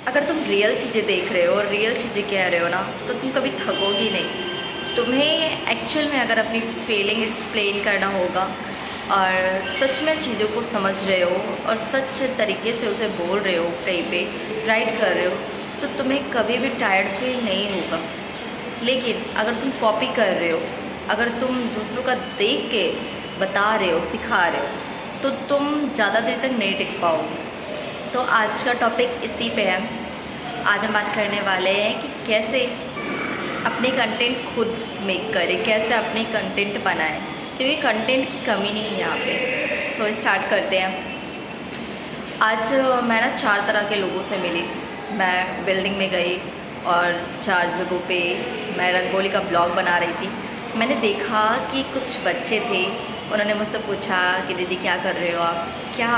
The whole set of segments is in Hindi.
अगर तुम रियल चीज़ें देख रहे हो और रियल चीज़ें कह रहे हो ना, तो तुम कभी थकोगी नहीं। तुम्हें एक्चुअल में अगर अपनी फीलिंग एक्सप्लेन करना होगा और सच में चीज़ों को समझ रहे हो और सच तरीके से उसे बोल रहे हो, कहीं पे राइट कर रहे हो, तो तुम्हें कभी भी टायर्ड फील नहीं होगा। लेकिन अगर तुम कॉपी कर रहे हो, अगर तुम दूसरों का देख के बता रहे हो, सिखा रहे हो, तो तुम ज़्यादा देर तक नहीं टिक पाओगे। तो आज का टॉपिक इसी पे है। आज हम बात करने वाले हैं कि कैसे अपने कंटेंट खुद मेक करें, कैसे अपने कंटेंट बनाएं, क्योंकि कंटेंट की कमी नहीं है यहाँ पे। सो स्टार्ट करते हैं। आज मैं ना 4 तरह के लोगों से मिली। मैं बिल्डिंग में गई और 4 जगहों पे मैं रंगोली का ब्लॉग बना रही थी। मैंने देखा कि कुछ बच्चे थे, उन्होंने मुझसे पूछा कि दीदी क्या कर रहे हो आप, क्या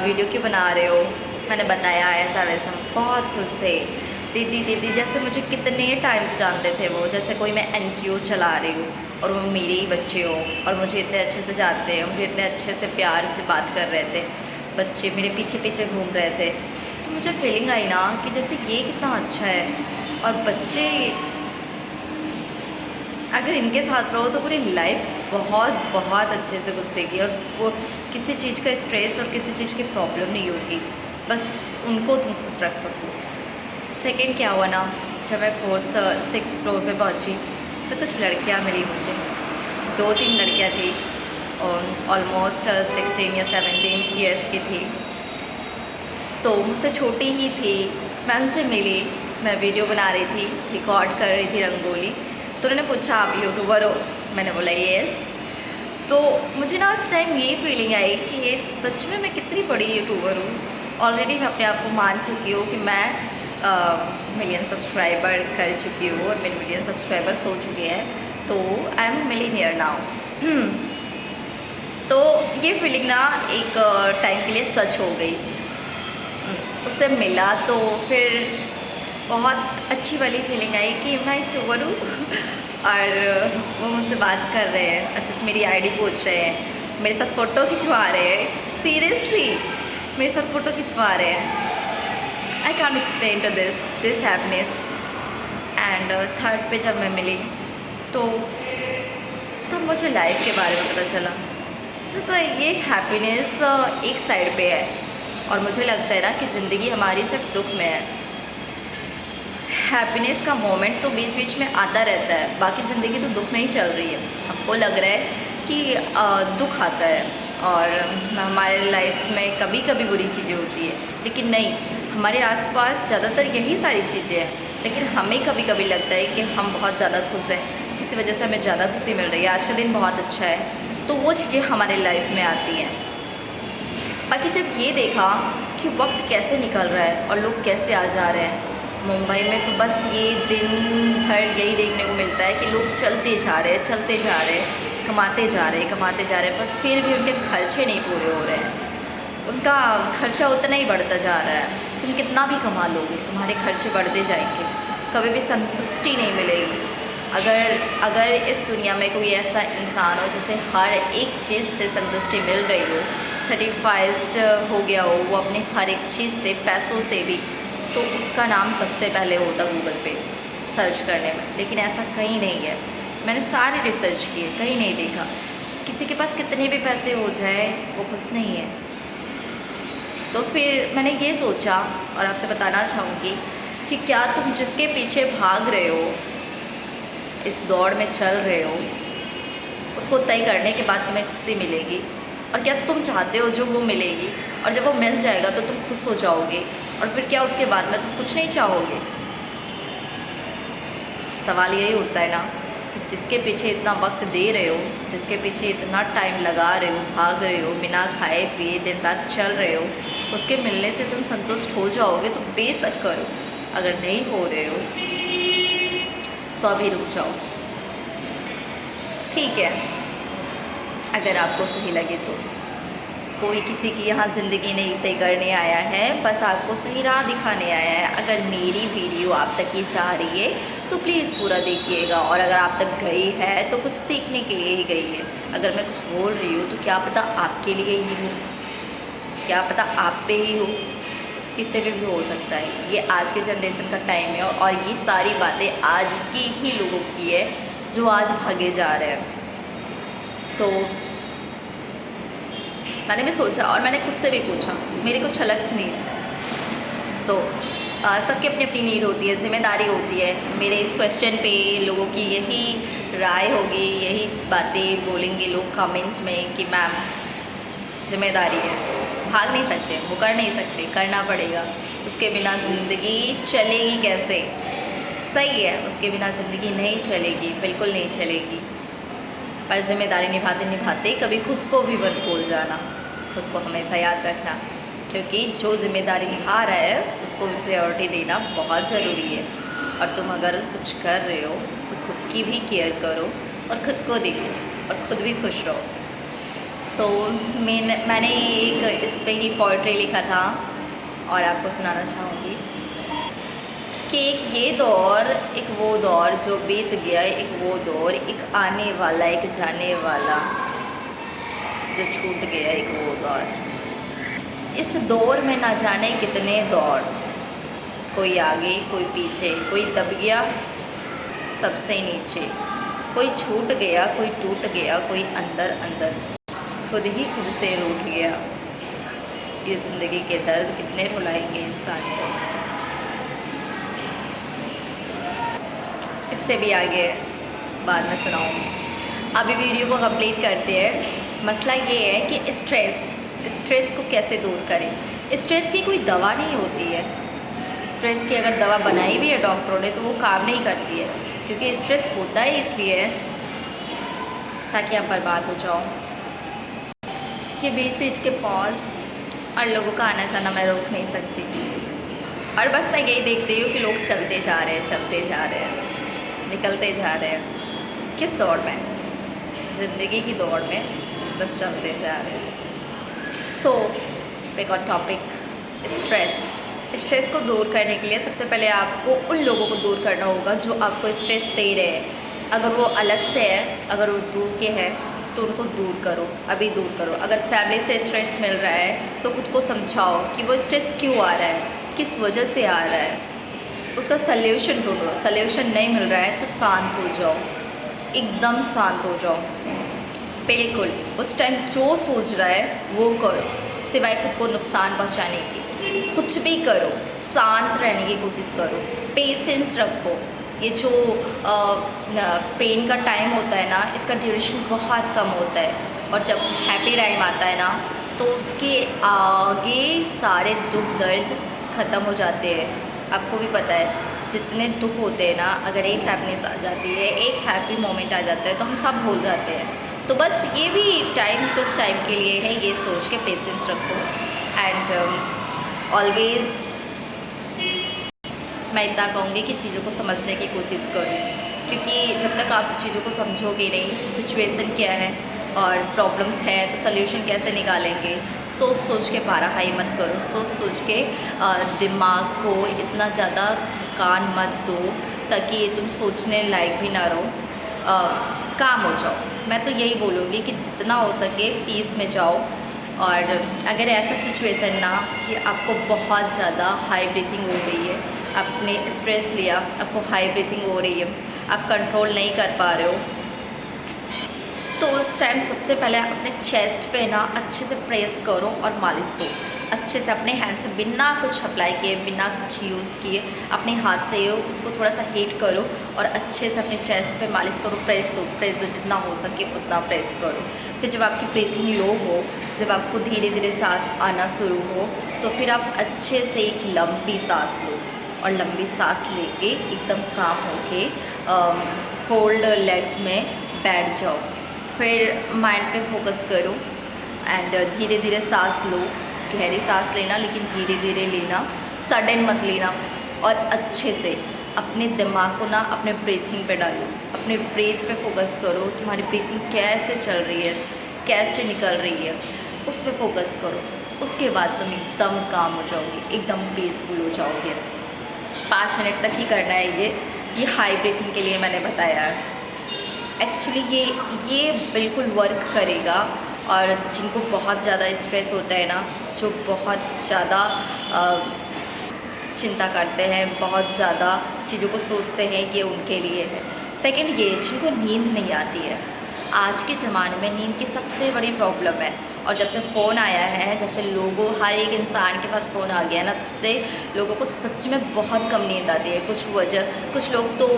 वीडियो क्यों बना रहे हो। मैंने बताया ऐसा वैसा, बहुत खुश थे। दीदी दीदी जैसे मुझे कितने टाइम से जानते थे वो, जैसे कोई मैं NGO चला रही हूँ और वो मेरे ही बच्चे हो और मुझे इतने अच्छे से जानते हैं, मुझे इतने अच्छे से प्यार से बात कर रहे थे। बच्चे मेरे पीछे पीछे घूम रहे थे, तो मुझे फीलिंग आई ना कि जैसे ये कितना अच्छा है। और बच्चे अगर इनके साथ रहो तो पूरी लाइफ बहुत बहुत अच्छे से गुजरेगी और वो किसी चीज़ का स्ट्रेस और किसी चीज़ की प्रॉब्लम नहीं होगी, बस उनको तुम खुश रख सको। सेकंड क्या हुआ ना, जब मैं 6th फ्लोर पे पहुंची तो कुछ लड़कियां मिली मुझे। 2-3 लड़कियां थी और ऑलमोस्ट 16 या 17 ईयर्स की थी, तो मुझसे छोटी ही थी। मैं उनसे मिली, मैं वीडियो बना रही थी, रिकॉर्ड कर रही थी रंगोली। तो उन्होंने पूछा आप यूट्यूबर हो? मैंने बोला येस। तो मुझे ना उस टाइम ये फीलिंग आई कि ये सच में मैं कितनी बड़ी यूट्यूबर हूँ। ऑलरेडी मैं अपने आप को मान चुकी हूँ कि मैं मिलियन सब्सक्राइबर कर चुकी हूँ और मेरे मिलियन सब्सक्राइबर्स हो चुके हैं, तो आई एम मिलियनियर नाउ। तो ये फीलिंग ना एक टाइम के लिए सच हो गई। उससे मिला तो फिर बहुत अच्छी वाली फीलिंग आई कि मैं यूट्यूबर हूँ और वो मुझसे बात कर रहे हैं, अच्छे से मेरी आईडी पूछ रहे हैं, मेरे साथ फ़ोटो खिंचवा रहे हैं। सीरियसली मेरे साथ फ़ोटो खिंचवा रहे हैं। I can explain to this happiness. And third पे जब मैं मिली तो तब मुझे लाइफ के बारे में पता चला। जैसे ये हैप्पीनेस एक साइड पे है और मुझे लगता है ना कि ज़िंदगी हमारी सिर्फ दुख में है। हैप्पीनेस का मोमेंट तो बीच बीच में आता रहता है, बाकी ज़िंदगी तो दुख में ही चल रही है। हमको लग रहा है कि दुख आता है और हमारे लाइफ में कभी कभी बुरी चीज़ें होती है, लेकिन नहीं, हमारे आसपास ज़्यादातर यही सारी चीज़ें हैं। लेकिन हमें कभी कभी लगता है कि हम बहुत ज़्यादा खुश हैं, किसी वजह से हमें ज़्यादा खुशी मिल रही है, आज का दिन बहुत अच्छा है, तो वो चीज़ें हमारे लाइफ में आती हैं। बाकी जब ये देखा कि वक्त कैसे निकल रहा है और लोग कैसे आ जा रहे हैं, मुंबई में तो बस ये दिन भर यही देखने को मिलता है कि लोग चलते जा रहे हैं, चलते जा रहे हैं, कमाते जा रहे हैं, कमाते जा रहे हैं, पर फिर भी उनके खर्चे नहीं पूरे हो रहे हैं। उनका खर्चा उतना ही बढ़ता जा रहा है। तुम कितना भी कमा लोगे, तुम्हारे खर्चे बढ़ते जाएंगे, कभी भी संतुष्टि नहीं मिलेगी। अगर इस दुनिया में कोई ऐसा इंसान हो जिसे हर एक चीज़ से संतुष्टि मिल गई हो, सेटिस्फाइड हो गया हो वो अपने हर एक चीज़ से, पैसों से भी, तो उसका नाम सबसे पहले होता गूगल पे सर्च करने में। लेकिन ऐसा कहीं नहीं है। मैंने सारे रिसर्च किए, कहीं नहीं देखा। किसी के पास कितने भी पैसे हो जाए वो खुश नहीं है। तो फिर मैंने ये सोचा और आपसे बताना चाहूँगी कि क्या तुम जिसके पीछे भाग रहे हो, इस दौड़ में चल रहे हो, उसको तय करने के बाद तुम्हें खुशी मिलेगी? और क्या तुम चाहते हो जो वो मिलेगी और जब वो मिल जाएगा तो तुम खुश हो जाओगे और फिर क्या उसके बाद में तुम कुछ नहीं चाहोगे? सवाल यही उठता है ना कि जिसके पीछे इतना वक्त दे रहे हो, जिसके पीछे इतना टाइम लगा रहे हो, भाग रहे हो, बिना खाए पिए दिन रात चल रहे हो, उसके मिलने से तुम संतुष्ट हो जाओगे तो बेशक करो। अगर नहीं हो रहे हो तो अभी रुक जाओ, ठीक है? अगर आपको सही लगे तो। कोई किसी की यहाँ ज़िंदगी नहीं तय करने आया है, बस आपको सही राह दिखाने आया है। अगर मेरी वीडियो आप तक ये जा रही है तो प्लीज़ पूरा देखिएगा, और अगर आप तक गई है तो कुछ सीखने के लिए ही गई है। अगर मैं कुछ बोल रही हूँ तो क्या पता आपके लिए ही हो, क्या पता आप पे ही हो। किसी पे भी हो सकता है। ये आज के जनरेशन का टाइम है और ये सारी बातें आज की ही लोगों की है जो आज भागे जा रहे हैं। तो मैंने भी सोचा और मैंने खुद से भी पूछा, मेरे कुछ अलग नीड्स हैं। तो सबकी अपनी अपनी नीड होती है, ज़िम्मेदारी होती है। मेरे इस क्वेश्चन पे लोगों की यही राय होगी, यही बातें बोलेंगे लोग कमेंट में कि मैम ज़िम्मेदारी है, भाग नहीं सकते, वो कर नहीं सकते, करना पड़ेगा, उसके बिना ज़िंदगी चलेगी कैसे। सही है, उसके बिना ज़िंदगी नहीं चलेगी, बिल्कुल नहीं चलेगी। पर ज़िम्मेदारी निभाते निभाते कभी खुद को भी मत भूल जाना, खुद को हमेशा याद रखना, क्योंकि जो ज़िम्मेदारी निभा रहा है उसको भी प्रायोरिटी देना बहुत ज़रूरी है। और तुम अगर कुछ कर रहे हो तो खुद की भी केयर करो और ख़ुद को देखो और ख़ुद भी खुश रहो। तो मैंने एक इस पे ही पोइट्री लिखा था और आपको सुनाना चाहूँगी कि एक ये दौर, एक वो दौर जो बीत गया, एक वो दौर, एक आने वाला, एक जाने वाला जो छूट गया, एक वो दौर। इस दौर में ना जाने कितने दौर, कोई आगे कोई पीछे, कोई दब गया सबसे नीचे, कोई छूट गया, कोई टूट गया, कोई अंदर अंदर खुद ही खुद से रूठ गया। ये ज़िंदगी के दर्द कितने रुलाएंगे इंसान को। इससे भी आगे बाद में सुनाऊंगी। अभी वीडियो को कंप्लीट करते हैं। मसला ये है कि स्ट्रेस को कैसे दूर करें। स्ट्रेस की कोई दवा नहीं होती है। स्ट्रेस की अगर दवा बनाई भी है डॉक्टरों ने तो वो काम नहीं करती है, क्योंकि स्ट्रेस होता ही इसलिए है ताकि आप बर्बाद हो जाओ। ये बीच बीच के पॉज और लोगों का आना जाना मैं रोक नहीं सकती, और बस मैं यही देख रही हूँ कि लोग चलते जा रहे हैं, चलते जा रहे हैं, निकलते जा रहे हैं। किस दौड़ में? ज़िंदगी की दौड़ में बस चलते जा रहे हैं। So back on topic, stress को दूर करने के लिए सबसे पहले आपको उन लोगों को दूर करना होगा जो आपको स्ट्रेस दे रहे हैं। अगर वो अलग से है, अगर वो दूर के हैं तो उनको दूर करो, अभी दूर करो। अगर फैमिली से स्ट्रेस मिल रहा है तो खुद को समझाओ कि वो स्ट्रेस क्यों आ रहा है, किस वजह से आ रहा है, उसका सल्यूशन ढूंढो। सल्यूशन नहीं मिल रहा है तो शांत हो जाओ, एकदम शांत हो जाओ। बिल्कुल उस टाइम जो सोच रहा है वो करो, सिवाय खुद को नुकसान पहुंचाने की। कुछ भी करो, शांत रहने की कोशिश करो, पेशेंस रखो। ये जो पेन का टाइम होता है ना, इसका ड्यूरेशन बहुत कम होता है, और जब हैप्पी टाइम आता है ना तो उसके आगे सारे दुख दर्द ख़त्म हो जाते हैं। आपको भी पता है जितने दुख होते हैं ना, अगर एक हैप्पीनेस आ जाती है, एक हैप्पी मोमेंट आ जाता है तो हम सब भूल जाते हैं। तो बस ये भी टाइम कुछ टाइम के लिए है, ये सोच के पेशेंस रखो। एंड ऑलवेज़ मैं इतना कहूँगी कि चीज़ों को समझने की कोशिश करो, क्योंकि जब तक आप चीज़ों को समझोगे नहीं, सिचुएशन क्या है और प्रॉब्लम्स है तो सल्यूशन कैसे निकालेंगे। सोच सोच के पारा हाई मत करो, सोच सोच के दिमाग को इतना ज़्यादा थकान मत दो ताकि तुम सोचने लायक भी ना रहो, काम हो जाओ। मैं तो यही बोलूँगी कि जितना हो सके पीस में जाओ। और अगर ऐसा सिचुएशन ना कि आपको बहुत ज़्यादा हाई ब्रीथिंग हो रही है, आपने स्ट्रेस लिया, आपको हाई ब्रीथिंग हो रही है, आप कंट्रोल नहीं कर पा रहे हो, तो उस टाइम सबसे पहले अपने चेस्ट पे ना अच्छे से प्रेस करो और मालिश दो अच्छे से। अपने हैंड से बिना कुछ अप्लाई किए, बिना कुछ यूज़ किए, अपने हाथ से उसको थोड़ा सा हीट करो और अच्छे से अपने चेस्ट पे मालिश करो, प्रेस दो जितना हो सके उतना प्रेस करो। फिर जब आपकी ब्रीथिंग लो हो, जब आपको धीरे धीरे सांस आना शुरू हो, तो फिर आप अच्छे से एक लंबी सांस लो, और लंबी सांस लेके एकदम काम होके फोल्ड लेग्स में बैठ जाओ। फिर माइंड पे फोकस करो एंड धीरे धीरे सांस लो। गहरी सांस लेना, लेकिन धीरे धीरे लेना, सडन मत लेना। और अच्छे से अपने दिमाग को ना अपने ब्रीथिंग पे डालो, अपने ब्रीथ पे फोकस करो। तुम्हारी ब्रीथिंग कैसे चल रही है, कैसे निकल रही है, उस पर फोकस करो। उसके बाद तुम एकदम काम हो जाओगे, एकदम पीसफुल हो जाओगे। 5 मिनट तक ही करना है ये हाई ब्रीथिंग के लिए मैंने बताया है। एक्चुअली ये बिल्कुल वर्क करेगा। और जिनको बहुत ज़्यादा स्ट्रेस होता है ना, जो बहुत ज़्यादा चिंता करते हैं, बहुत ज़्यादा चीज़ों को सोचते हैं कि उनके लिए है। सेकंड ये, जिनको नींद नहीं आती है। आज के ज़माने में नींद की सबसे बड़ी प्रॉब्लम है, और जब से फ़ोन आया है, जब से लोगों, हर एक इंसान के पास फ़ोन आ गया है ना, तब से लोगों को सच में बहुत कम नींद आती है। कुछ लोग तो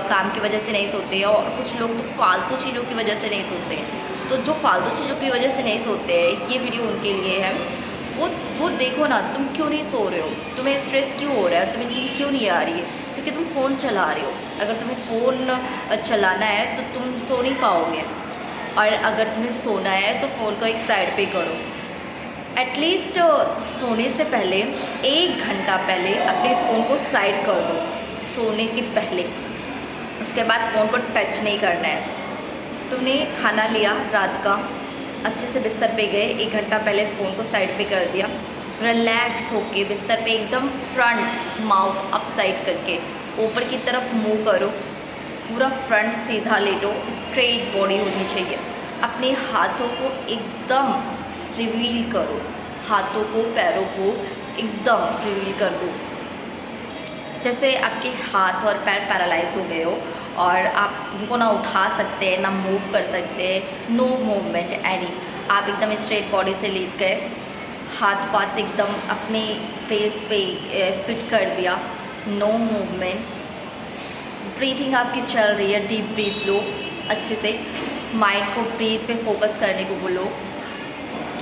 काम की वजह से नहीं सोते हैं, और कुछ लोग तो फालतू चीज़ों की वजह से नहीं सोते हैं। तो जो फालतू चीज़ों की वजह से नहीं सोते हैं, ये वीडियो उनके लिए है। वो देखो ना, तुम क्यों नहीं सो रहे हो, तुम्हें स्ट्रेस क्यों हो रहा है, तुम्हें नींद क्यों नहीं आ रही है? क्योंकि तुम फ़ोन चला रहे हो। अगर तुम्हें फ़ोन चलाना है तो तुम सो नहीं पाओगे, और अगर तुम्हें सोना है तो फ़ोन को एक साइड पे करो। एटलीस्ट सोने से पहले 1 घंटा पहले अपने फ़ोन को साइड कर दो, सोने के पहले। उसके बाद फ़ोन को टच नहीं करना है। तुमने खाना लिया रात का, अच्छे से बिस्तर पे गए, 1 घंटा पहले फ़ोन को साइड पे कर दिया, रिलैक्स होके बिस्तर पे एकदम फ्रंट माउथ अप साइड करके ऊपर की तरफ मुँह करो, पूरा फ्रंट सीधा लेटो, स्ट्रेट बॉडी होनी चाहिए। अपने हाथों को एकदम रिवील करो, हाथों को, पैरों को एकदम रिवील कर दो, जैसे आपके हाथ और पैर पैरालाइज हो गए हो, और आप उनको ना उठा सकते हैं, ना मूव कर सकते हैं, नो मूवमेंट एनी। आप एकदम स्ट्रेट बॉडी से लेट गए, हाथ पाथ एकदम अपने फेस पे फिट कर दिया, नो मूवमेंट। ब्रीथिंग आपकी चल रही है, डीप ब्रीथ लो अच्छे से, माइंड को ब्रीथ पे फोकस करने को बोलो।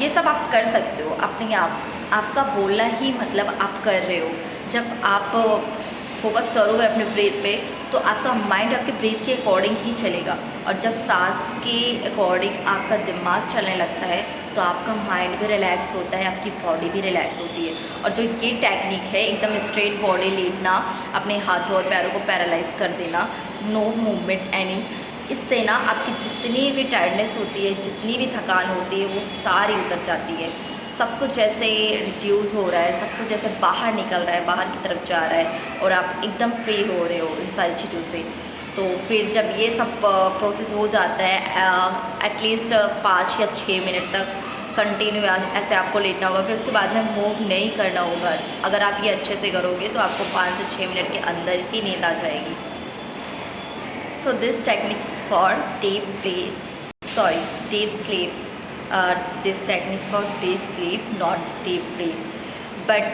ये सब आप कर सकते हो अपने आप। आपका बोलना ही मतलब आप कर रहे हो। जब आप फोकस करोगे अपने ब्रीथ पे, तो आपका माइंड आपके ब्रीथ के अकॉर्डिंग ही चलेगा, और जब सांस के अकॉर्डिंग आपका दिमाग चलने लगता है तो आपका माइंड भी रिलैक्स होता है, आपकी बॉडी भी रिलैक्स होती है। और जो ये टेक्निक है, एकदम स्ट्रेट बॉडी लेटना, अपने हाथों और पैरों को पैरालाइज कर देना, नो मूवमेंट एनी, इससे ना आपकी जितनी भी टायर्डनेस होती है, जितनी भी थकान होती है, वो सारी उतर जाती है। सब कुछ जैसे रिड्यूस हो रहा है, सब कुछ जैसे बाहर निकल रहा है, बाहर की तरफ जा रहा है, और आप एकदम फ्री हो रहे हो इन सारी चीज़ों से। तो फिर जब ये सब प्रोसेस हो जाता है, एटलीस्ट 5 या 6 मिनट तक कंटिन्यू ऐसे आपको लेटना होगा। फिर उसके बाद में मूव नहीं करना होगा। अगर आप ये अच्छे से करोगे तो आपको 5 से 6 मिनट के अंदर ही नींद आ जाएगी। So this techniques for deep sleep. This technique for deep sleep, not deep breath. But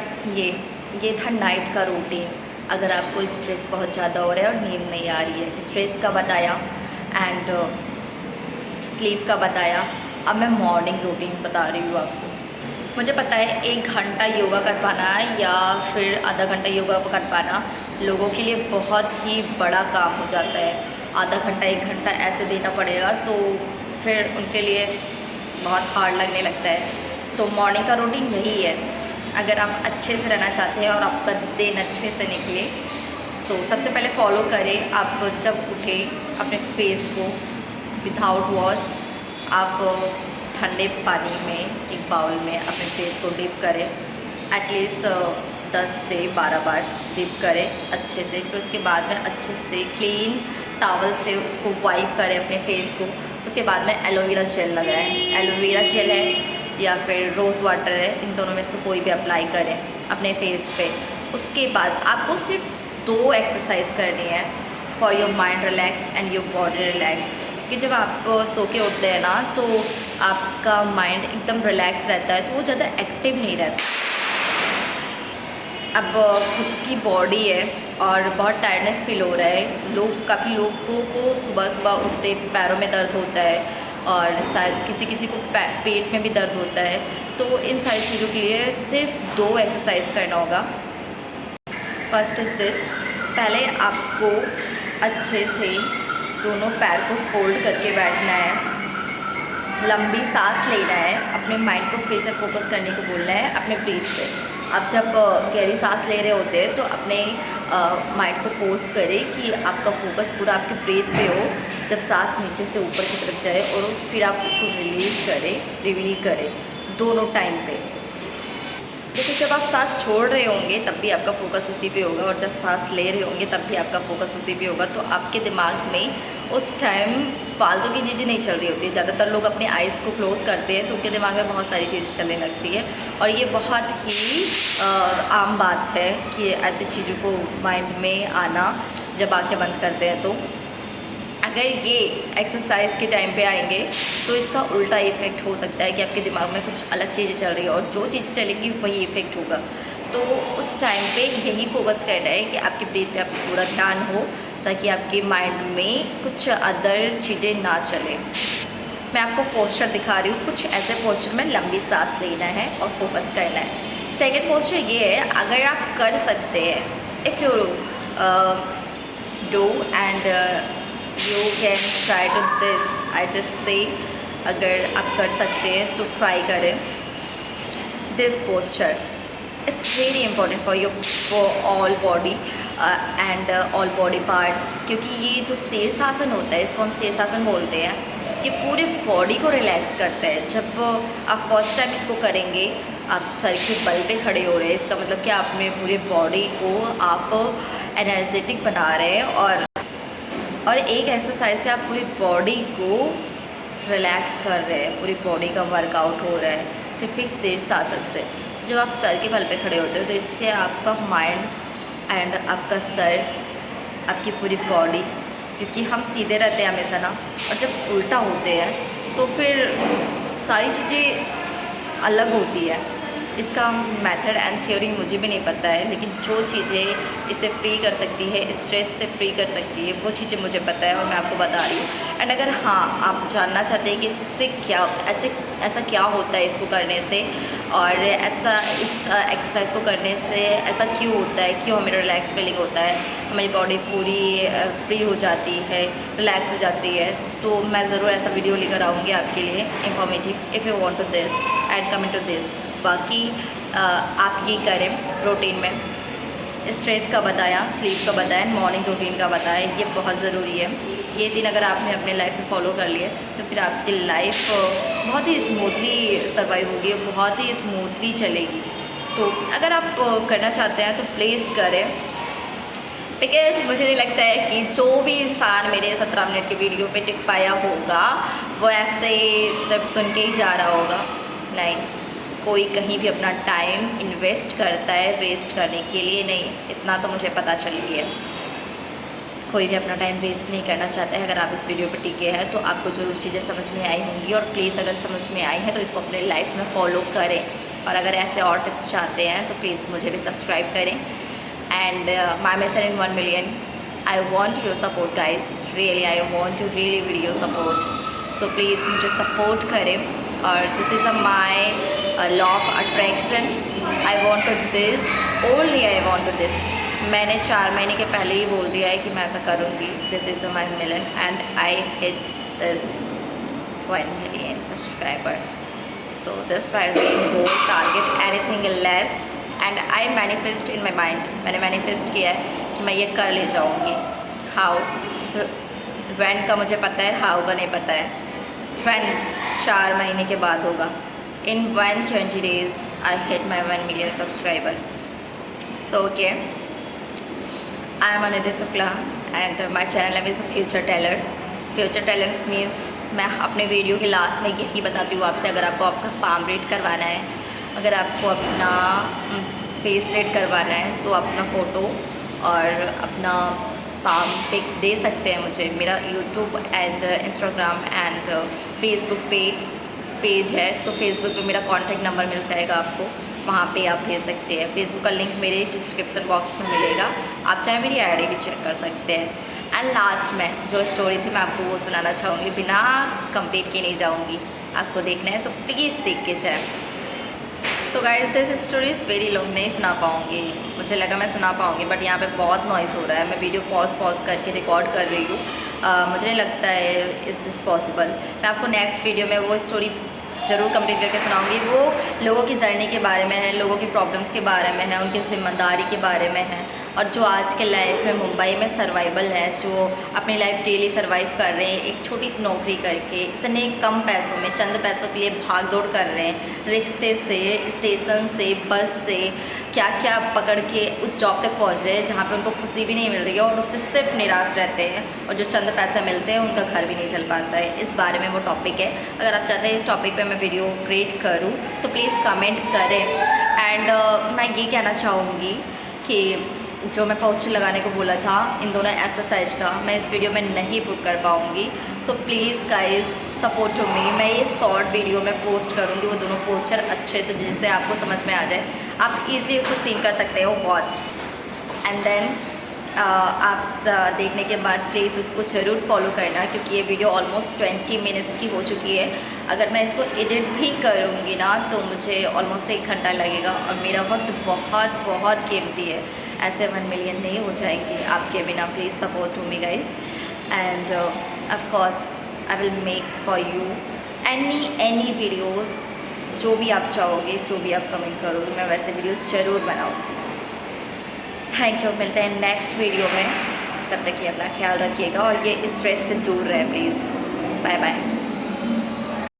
ये था नाइट का रूटीन। अगर आपको स्ट्रेस बहुत ज़्यादा हो रहा है और नींद नहीं आ रही है, स्ट्रेस का बताया एंड स्लीप का बताया। अब मैं मॉर्निंग रूटीन बता रही हूँ आपको। मुझे पता है 1 घंटा योगा कर पाना या फिर आधा घंटा योगा कर पाना लोगों के लिए बहुत ही बड़ा काम हो जाता है। आधा घंटा 1 घंटा ऐसे देना पड़ेगा तो फिर उनके लिए बहुत हार्ड लगने लगता है। तो मॉर्निंग का रूटीन यही है। अगर आप अच्छे से रहना चाहते हैं और आपका दिन अच्छे से निकले तो सबसे पहले फॉलो करें। आप जब उठे अपने फेस को विदाउट वॉश आप ठंडे पानी में एक बाउल में अपने फेस को डिप करें। एटलीस्ट 10 से 12 बार डिप करें अच्छे से। फिर उसके बाद में अच्छे से क्लीन टॉवल से उसको वाइप करें अपने फेस को। उसके बाद में एलोवेरा जेल लगाएं। एलोवेरा जेल है या फिर रोज़ वाटर है, इन दोनों में से कोई भी अप्लाई करें अपने फेस पे। उसके बाद आपको सिर्फ 2 एक्सरसाइज करनी है for your mind relax and your body relax. कि जब आप सो के उठते हैं ना तो आपका माइंड एकदम रिलैक्स रहता है, तो वो ज़्यादा एक्टिव नहीं रहता। अब खुद की बॉडी है और बहुत टायर्डनेस फील हो रहा है। काफ़ी लोगों को सुबह सुबह उठते पैरों में दर्द होता है और शायद किसी को पेट में भी दर्द होता है। तो इन सारी चीज़ों के लिए सिर्फ 2 एक्सरसाइज करना होगा। First is this. पहले आपको अच्छे से दोनों पैर को फोल्ड करके बैठना है, लंबी सांस लेना है, अपने माइंड को फिर से फोकस करने को बोलना है अपने ब्रीथ पे। आप जब गहरी सांस ले रहे होते हैं तो अपने माइंड को फोर्स करें कि आपका फोकस पूरा आपके ब्रीथ पे हो। जब सांस नीचे से ऊपर की तरफ जाए और फिर आप उसको रिलीज़ करें, रिवील करें, दोनों टाइम पे। देखिए जब आप सांस छोड़ रहे होंगे तब भी आपका फोकस उसी पे होगा, और जब सांस ले रहे होंगे तब भी आपका फोकस उसी पे होगा। तो आपके दिमाग में उस टाइम फालतू की चीज़ें नहीं चल रही होती है। ज़्यादातर लोग अपने आइज़ को क्लोज़ करते हैं तो उनके दिमाग में बहुत सारी चीज़ें चलने लगती है, और ये बहुत ही आम बात है कि ऐसी चीज़ों को माइंड में आना जब आँखें बंद करते हैं। तो अगर ये एक्सरसाइज के टाइम पे आएंगे तो इसका उल्टा इफ़ेक्ट हो सकता है कि आपके दिमाग में कुछ अलग चीज़ें चल रही है, और जो चीज़ें चलेंगी वही इफ़ेक्ट होगा। तो उस टाइम पे यही फोकस करना है कि आपकी ब्रीथ पे आपका पूरा ध्यान हो, ताकि आपके माइंड में कुछ अदर चीज़ें ना चले। मैं आपको पोस्चर दिखा रही हूँ, कुछ ऐसे पोस्चर में लंबी सांस लेना है और फोकस करना है। सेकेंड पोस्चर ये है, अगर आप कर सकते हैं, if you do and you can try to this, I just say अगर आप कर सकते हैं तो ट्राई करें this posture. It's very important for all body and all body parts, क्योंकि ये जो शीर्षासन होता है, इसको हम शीर्षासन बोलते हैं, ये पूरे बॉडी को रिलैक्स करता है। जब आप फर्स्ट टाइम इसको करेंगे, आप सर के बल पे खड़े हो रहे हैं, इसका मतलब कि आप अपने पूरे बॉडी को आप एनर्जेटिक बना रहे हैं, और एक एक्सरसाइज से आप पूरी बॉडी को रिलैक्स कर रहे हैं, पूरी बॉडी का वर्कआउट हो रहा है सिर्फ एक शीर्षासन से। जब आप सर के बल पे खड़े होते हो तो इससे आपका माइंड एंड आपका सर, आपकी पूरी बॉडी, क्योंकि हम सीधे रहते हैं हमेशा ना, और जब उल्टा होते हैं तो फिर सारी चीज़ें अलग होती है। इसका मेथड एंड थ्योरी मुझे भी नहीं पता है, लेकिन जो चीज़ें इसे फ्री कर सकती है, स्ट्रेस से फ्री कर सकती है, वो चीज़ें मुझे पता है और मैं आपको बता रही हूँ। एंड अगर हाँ आप जानना चाहते हैं कि इससे क्या ऐसा क्या होता है इसको करने से, और ऐसा इस एक्सरसाइज को करने से ऐसा क्यों होता है, क्यों हमें रिलैक्स फीलिंग होता है, हमारी बॉडी पूरी फ्री हो जाती है, रिलैक्स हो जाती है, तो मैं ज़रूर ऐसा वीडियो लेकर आऊँगी आपके लिए informative. If you want to this and coming to this, बाकी आप ये करें रूटीन में। स्ट्रेस का बताया, स्लीप का बताया, मॉर्निंग रूटीन का बताया, ये बहुत ज़रूरी है। ये 3 अगर आपने अपने लाइफ में फॉलो कर लिए तो फिर आपकी लाइफ बहुत ही स्मूथली सर्वाइव होगी, बहुत ही स्मूथली चलेगी। तो अगर आप करना चाहते हैं तो प्लीज़ करें, बिकॉज मुझे नहीं लगता है कि जो भी इंसान मेरे 17 मिनट के वीडियो पे टिक पाया होगा वो ऐसे सिर्फ सुन के ही जा रहा होगा। नहीं, कोई कहीं भी अपना टाइम इन्वेस्ट करता है वेस्ट करने के लिए नहीं, इतना तो मुझे पता चल गया। कोई भी अपना टाइम वेस्ट नहीं करना चाहता है। अगर आप इस वीडियो पर टिके हैं तो आपको ज़रूर चीज़ें समझ में आई होंगी, और प्लीज़ अगर समझ में आई हैं तो इसको अपने लाइफ में फॉलो करें, और अगर ऐसे और टिप्स चाहते हैं तो प्लीज़ मुझे भी सब्सक्राइब करें। And my mission in 1 million, I want your support guys, really I want to really video support, so please मुझे सपोर्ट करें। और this is my law of attraction, I want to this, only I want to this. मैंने 4 महीने के पहले ही बोल दिया है कि मैं ऐसा करूँगी। This is my million and I hit this 1 million subscriber, so this my dream goal, target anything less, and I manifest in my mind. मैंने मैनिफेस्ट किया है कि मैं ये कर ले जाऊँगी। हाउ, व्हेन का मुझे पता है, हाउ का नहीं पता है। व्हेन 4 महीने के बाद होगा। In 120 days I hit my 1 million subscriber. So okay, I am Anidhi Shukla and my channel name is future tailor. Future tailors means मैं अपने वीडियो के लास्ट में यही बताती हूँ आपसे, अगर आपको आपका पाम रीड करवाना है, अगर आपको अपना फेस रीड करवाना है तो अपना फ़ोटो और अपना पाम पिक दे सकते हैं मुझे। मेरा YouTube and Instagram and Facebook पे पेज है, तो फेसबुक पे मेरा कॉन्टैक्ट नंबर मिल जाएगा आपको, वहाँ पे आप भेज सकते हैं। फेसबुक का लिंक मेरे डिस्क्रिप्शन बॉक्स में मिलेगा, आप चाहे मेरी आईडी भी चेक कर सकते हैं। एंड लास्ट में जो स्टोरी थी मैं आपको वो सुनाना चाहूँगी, बिना कंप्लीट किए नहीं जाऊँगी। आपको देखना है तो प्लीज़ देख के जाए। So guys this story is very long, नहीं सुना पाऊँगी, मुझे लगा मैं सुना पाऊँगी, बट यहाँ पे बहुत नॉइज़ हो रहा है। मैं वीडियो पॉज करके रिकॉर्ड कर रही हूँ, मुझे नहीं लगता है इज़ दिस पॉसिबल। मैं आपको नेक्स्ट वीडियो में वो स्टोरी ज़रूर कंप्लीट करके सुनाऊंगी। वो लोगों की जर्नी के बारे में है, लोगों की प्रॉब्लम्स के बारे में है, उनकी ज़िम्मेदारी के बारे में है, और जो आज के लाइफ में मुंबई में सर्वाइवल है, जो अपनी लाइफ डेली सर्वाइव कर रहे हैं एक छोटी सी नौकरी करके, इतने कम पैसों में, चंद पैसों के लिए भाग दौड़ कर रहे हैं, रिक्शे से, स्टेशन से, बस से, क्या क्या पकड़ के उस जॉब तक पहुंच रहे हैं जहाँ पे उनको खुशी भी नहीं मिल रही है, और उससे सिर्फ निराश रहते हैं, और जो चंद पैसे मिलते हैं उनका घर भी नहीं चल पाता है। इस बारे में वो टॉपिक है। अगर आप चाहते हैं इस टॉपिक पे मैं वीडियो क्रिएट करूँ तो प्लीज़ कमेंट करें। एंड मैं ये कहना चाहूँगी कि जो मैं पोस्टर लगाने को बोला था इन दोनों एक्सरसाइज का, मैं इस वीडियो में नहीं पुट कर पाऊँगी। So please guys support to me. मैं ये शॉर्ट वीडियो में पोस्ट करूँगी वो दोनों पोस्टर अच्छे से, जिससे आपको समझ में आ जाए, आप इजीली उसको सीन कर सकते हो व्हाट। एंड देन आप देखने के बाद प्लीज़ उसको ज़रूर फॉलो करना, क्योंकि ये वीडियो ऑलमोस्ट 20 मिनट्स की हो चुकी है। अगर मैं इसको एडिट भी करूँगी ना तो मुझे ऑलमोस्ट 1 घंटा लगेगा, और मेरा वक्त बहुत बहुत कीमती है। ऐसे 1 मिलियन नहीं हो जाएंगे आपके बिना। Please support to me guys, and of course I will make for you any videos, जो भी आप चाहोगे, जो भी आप कमेंट करोगे, मैं वैसे वीडियोज़ ज़रूर बनाऊँगी। थैंक यू, मिलते हैं नेक्स्ट वीडियो में। तब तक के लिए अपना ख्याल रखिएगा और ये स्ट्रेस से दूर रहें प्लीज़। Bye bye.